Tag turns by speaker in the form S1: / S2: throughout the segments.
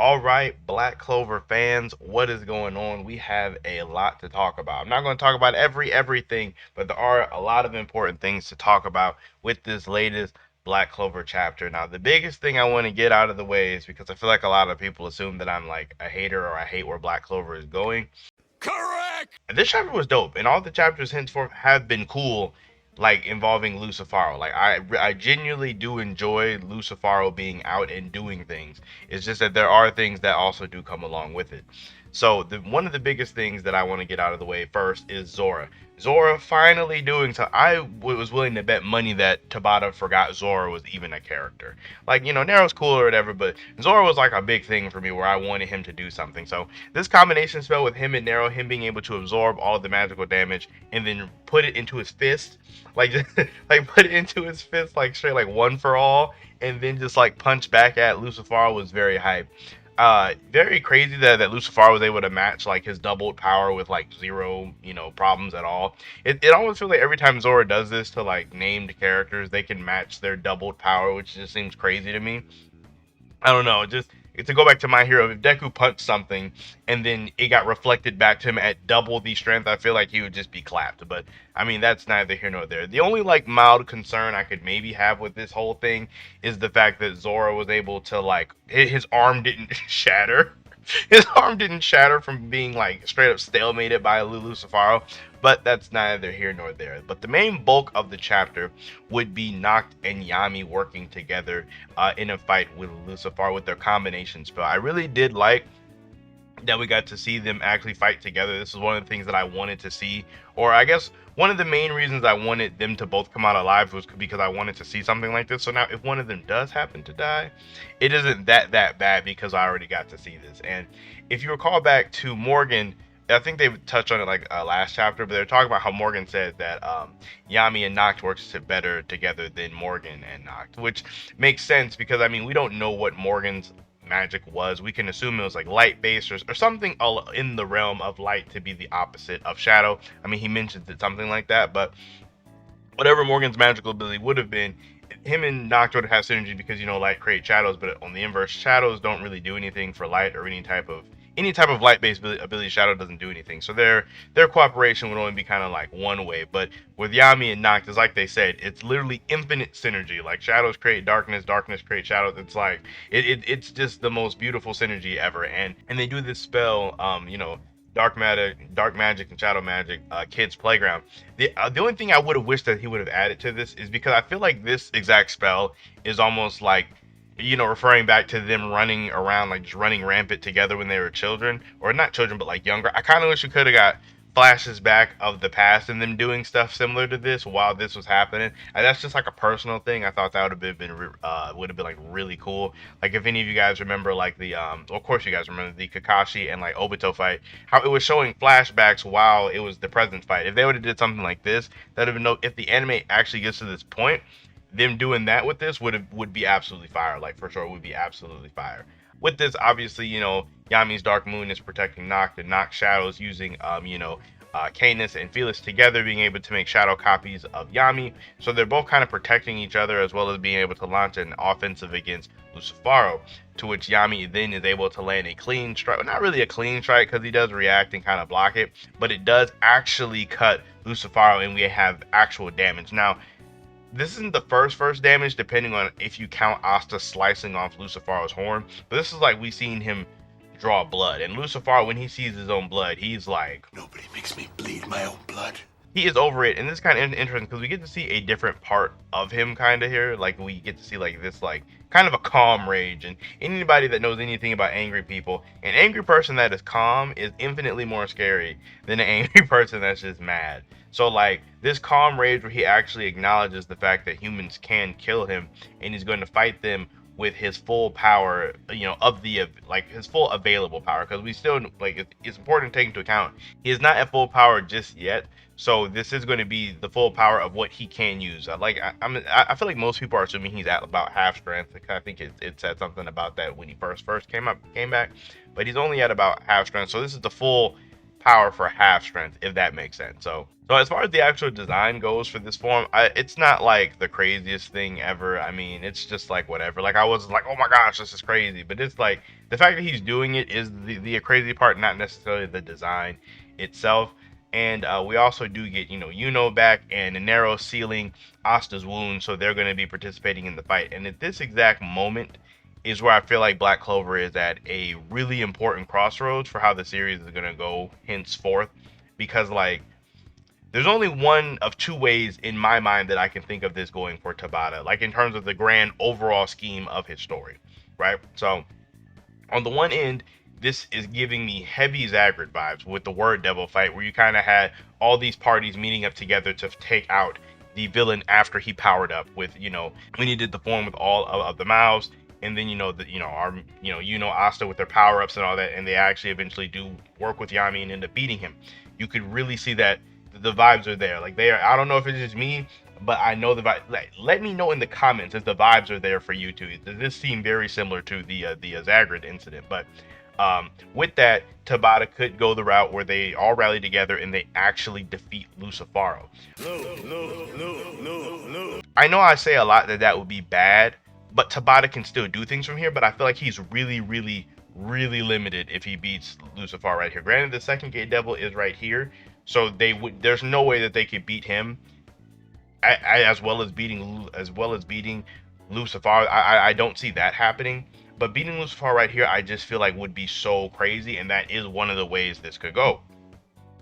S1: All right, Black Clover fans, what is going on? We have a lot to talk about. I'm not going to talk about everything, but there are a lot of important things to talk about with this latest Black Clover chapter. Now, the biggest thing I want to get out of the way is because I feel like a lot of people assume that I'm like a hater or I hate where Black Clover is going.
S2: Correct!
S1: This chapter was dope, and all the chapters henceforth have been cool, like involving Lucifaro. Like I genuinely do enjoy Lucifaro being out and doing things. It's just that there are things that also do come along with it. So one of the biggest things that I want to get out of the way first is Zora. Zora finally doing so. Was willing to bet money that Tabata forgot Zora was even a character. Like, Nero's cool or whatever, but Zora was like a big thing for me where I wanted him to do something. So this combination spell with him and Nero, him being able to absorb all of the magical damage and then put it into his fist, like like put it into his fist like straight like one for all, and then just like punch back at Lucifer was very hype. Very crazy that Lucifer was able to match like his doubled power with like zero, problems at all. It almost feels like every time Zora does this to like named characters, they can match their doubled power, which just seems crazy to me. I don't know, just to go back to My Hero, if Deku punched something and then it got reflected back to him at double the strength, I feel like he would just be clapped. But I mean, that's neither here nor there. The only like mild concern I could maybe have with this whole thing is the fact that Zora was able to like his arm didn't shatter. His arm didn't shatter from being like straight up stalemated by Lucifaro, but that's neither here nor there. But the main bulk of the chapter would be Noct and Yami working together in a fight with Lucifer with their combination spell. I really did like that we got to see them actually fight together. This is one of the things that I wanted to see, or I guess one of the main reasons I wanted them to both come out alive was because I wanted to see something like this. So now if one of them does happen to die, it isn't that bad because I already got to see this. And if you recall back to Morgan, I think they touched on it like last chapter, but they're talking about how Morgan said that Yami and Noct works better together than Morgan and Noct, which makes sense because I mean we don't know what Morgan's magic was. We can assume it was like light based or something in the realm of light to be the opposite of shadow. I mean, he mentions it something like that, but whatever Morgan's magical ability would have been, him and Noct would have synergy because light creates shadows, but on the inverse, shadows don't really do anything for light or any type of light-based ability. Shadow doesn't do anything, so their cooperation would only be kind of like one way. But with Yami and Noct, it's like they said, it's literally infinite synergy. Like shadows create darkness, darkness creates shadows. It's like it's just the most beautiful synergy ever. And they do this spell, dark magic and shadow magic, kids playground. The only thing I would have wished that he would have added to this is because I feel like this exact spell is almost like referring back to them running around, like just running rampant together when they were children, or not children, but like younger. I kind of wish we could have got flashes back of the past and them doing stuff similar to this while this was happening. And that's just like a personal thing. I thought that would have been like really cool. Like if any of you guys remember, like of course you guys remember the Kakashi and like Obito fight, how it was showing flashbacks while it was the present fight. If they would have did something like this, that would have been no. If the anime actually gets to this point, them doing that with this would be absolutely fire. Like for sure, would be absolutely fire. With this, obviously, Yami's Dark Moon is protecting Noct, and Noct Shadows using Canis and Felix together, being able to make shadow copies of Yami. So they're both kind of protecting each other as well as being able to launch an offensive against Lucifaro, to which Yami then is able to land a clean strike. Well, not really a clean strike because he does react and kind of block it, but it does actually cut Lucifaro and we have actual damage. Now, this isn't the first damage, depending on if you count Asta slicing off Lucifaro's horn. But this is like we seen him draw blood, and Lucifaro, when he sees his own blood, he's like,
S2: nobody makes me bleed my own blood.
S1: He is over it. And this is kind of interesting because we get to see a different part of him kind of here. Like we get to see like this like kind of a calm rage, and anybody that knows anything about angry people, an angry person that is calm is infinitely more scary than an angry person that's just mad. So like this calm rage where he actually acknowledges the fact that humans can kill him, and he's going to fight them with his full power, of the like his full available power, because we still like it's important to take into account he is not at full power just yet. So this is going to be the full power of what he can use. I feel like most people are assuming he's at about half strength. I think it said something about that when he first came back, but he's only at about half strength. So this is the full power for half strength, if that makes sense. So as far as the actual design goes for this form, it's not like the craziest thing ever. I mean, it's just like whatever. Like I wasn't like, oh my gosh, this is crazy. But it's like the fact that he's doing it is the crazy part, not necessarily the design itself. And we also do get, Yuno back and a narrow ceiling, Asta's wound, so they're going to be participating in the fight. And at this exact moment is where I feel like Black Clover is at a really important crossroads for how the series is going to go henceforth. Because, like, there's only one of two ways in my mind that I can think of this going for Tabata, like in terms of the grand overall scheme of his story, right? So on the one end, this is giving me heavy Zagrid vibes with the Word Devil fight, where you kind of had all these parties meeting up together to take out the villain after he powered up with, when he did the form with all of the mouths, and then Asta with their power ups and all that, and they actually eventually do work with Yami and end up beating him. You could really see that the vibes are there. Like they are. I don't know if it's just me, but I know the vibe. Like, let me know in the comments if the vibes are there for you too. Does this seem very similar to the Zagrid incident? But with that, Tabata could go the route where they all rally together and they actually defeat Lucifaro. No. I know I say a lot that would be bad, but Tabata can still do things from here. But I feel like he's really, really, really limited if he beats Lucifer right here. Granted, the second Gate Devil is right here, so there's no way that they could beat him as well as beating Lucifer. I don't see that happening. But beating Lucifer right here, I just feel like would be so crazy, and that is one of the ways this could go.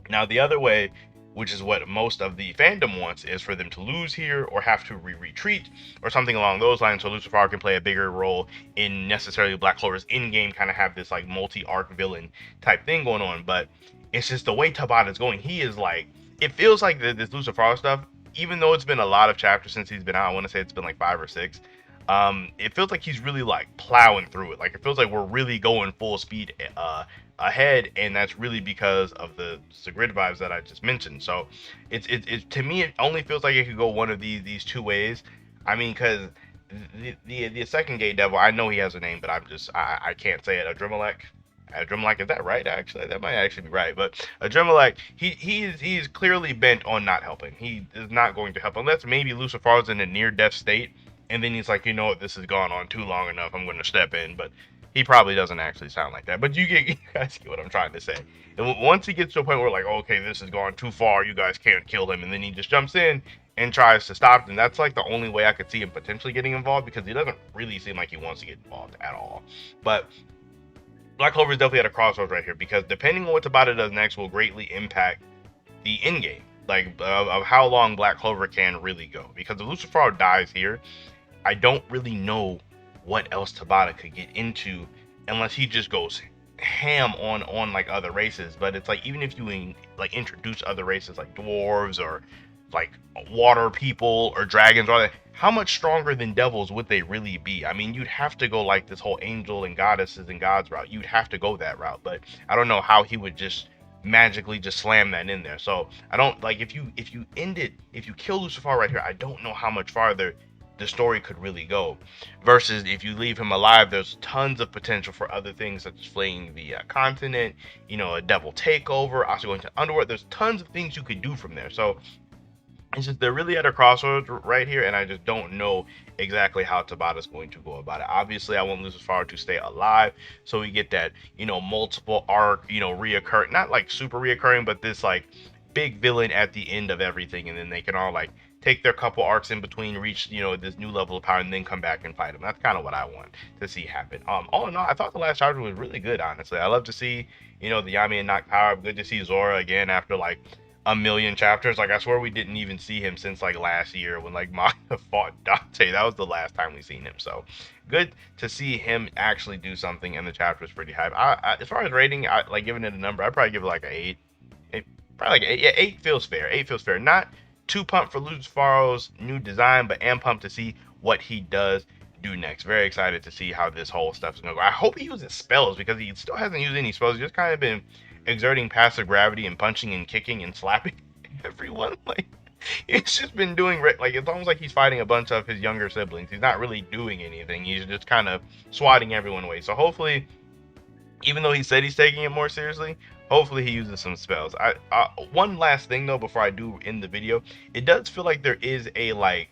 S1: Now, the other way, which is what most of the fandom wants, is for them to lose here or have to retreat or something along those lines, so Lucifer can play a bigger role in necessarily Black Clover's in-game, kind of have this like multi-arc villain type thing going on. But it's just the way Tabata is going. He is like, it feels like this Lucifer stuff, even though it's been a lot of chapters since he's been out, I want to say it's been like 5 or 6. It feels like he's really like plowing through it. Like it feels like we're really going full speed ahead, and that's really because of the grid vibes that I just mentioned. So it's to me, it only feels like it could go one of these two ways. I mean, because the second Gate Devil, I know he has a name, but I can't say it. Adremalek, is that right? Actually, that might actually be right. But Adremalek, he's clearly bent on not helping. He is not going to help unless maybe Lucifer's in a near-death state, and then he's like, you know what, this has gone on too long enough. I'm going to step in. But he probably doesn't actually sound like that. But you guys get what I'm trying to say. And once he gets to a point where like, okay, this has gone too far, you guys can't kill him, and then he just jumps in and tries to stop them. That's like the only way I could see him potentially getting involved, because he doesn't really seem like he wants to get involved at all. But Black Clover is definitely at a crossroads right here, because depending on what Tabata does next will greatly impact the end game, like of how long Black Clover can really go. Because if Lucifer dies here, I don't really know what else Tabata could get into unless he just goes ham on like other races. But it's like, even if you like introduce other races like dwarves or like water people or dragons or all that, how much stronger than devils would they really be? I mean, you'd have to go like this whole angel and goddesses and gods route. You'd have to go that route, but I don't know how he would just magically just slam that in there. So I don't like, if you kill Lucifer right here, I don't know how much farther the story could really go, versus if you leave him alive, there's tons of potential for other things, such as fleeing the continent, a devil takeover, also going to underworld. There's tons of things you could do from there. So it's just, they're really at a crossroads right here, and I just don't know exactly how Tabata's going to go about it. Obviously, I want Lucifer to stay alive, so we get that, multiple arc, reoccur, not like super reoccurring, but this like big villain at the end of everything, and then they can all like take their couple arcs in between, reach this new level of power, and then come back and fight him. That's kind of what I want to see happen. All in all, I thought the last chapter was really good. Honestly, I love to see the Yami and Noct power up. Good to see Zora again after like a million chapters. Like I swear we didn't even see him since like last year when like Maya fought Dante. That was the last time we seen him. So good to see him actually do something, and the chapter is pretty hype. As far as rating, I like giving it a number. I'd probably give it like an 8. Probably like an 8. Yeah, 8 feels fair. 8 feels fair. Not too pumped for Lucifero's new design, but am pumped to see what he does do next. Very excited to see how this whole stuff is gonna go. I hope he uses spells, because he still hasn't used any spells. He's just kind of been exerting passive gravity and punching and kicking and slapping everyone. Like, it's just been doing like, it's almost like he's fighting a bunch of his younger siblings. He's not really doing anything. He's just kind of swatting everyone away. So hopefully, even though he said he's taking it more seriously, Hopefully he uses some spells. One last thing though before I do end the video, it does feel like there is a like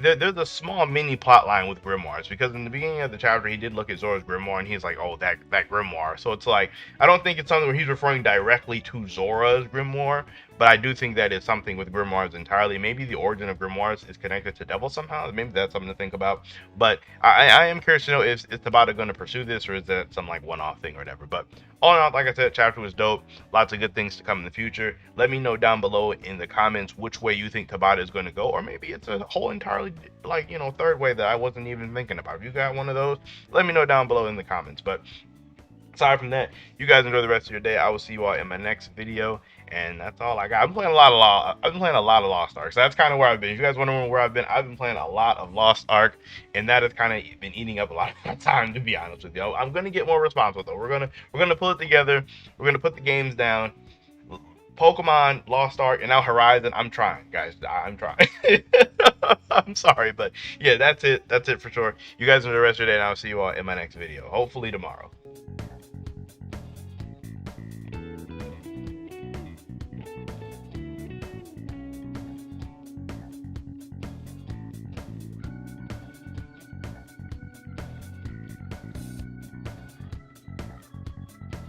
S1: there's a small mini plot line with grimoires, because in the beginning of the chapter he did look at Zora's grimoire and he's like, oh, that grimoire. So it's like, I don't think it's something where he's referring directly to Zora's grimoire, but I do think that is something with grimoires entirely. Maybe the origin of grimoires is connected to devil somehow. Maybe that's something to think about. But I am curious to know if Tabata going to pursue this, or is that some like one-off thing or whatever. But all in all, like I said, chapter was dope. Lots of good things to come in the future. Let me know down below in the comments which way you think Tabata is going to go, or maybe it's a whole entirely like, you know, third way that I wasn't even thinking about. If you got one of those, let me know down below in the comments. But aside from that, you guys enjoy the rest of your day. I will see you all in my next video, and that's all I got. I've been playing a lot of Lost Ark. So that's kind of where I've been. If you guys wondering where I've been playing a lot of Lost Ark, and that has kind of been eating up a lot of my time, to be honest with you. I'm gonna get more responsible though. We're gonna pull it together. We're gonna put the games down. Pokemon, Lost Ark, and now Horizon. I'm trying, guys. I'm trying. I'm sorry, but yeah, that's it. That's it for sure. You guys enjoy the rest of your day, and I'll see you all in my next video. Hopefully tomorrow.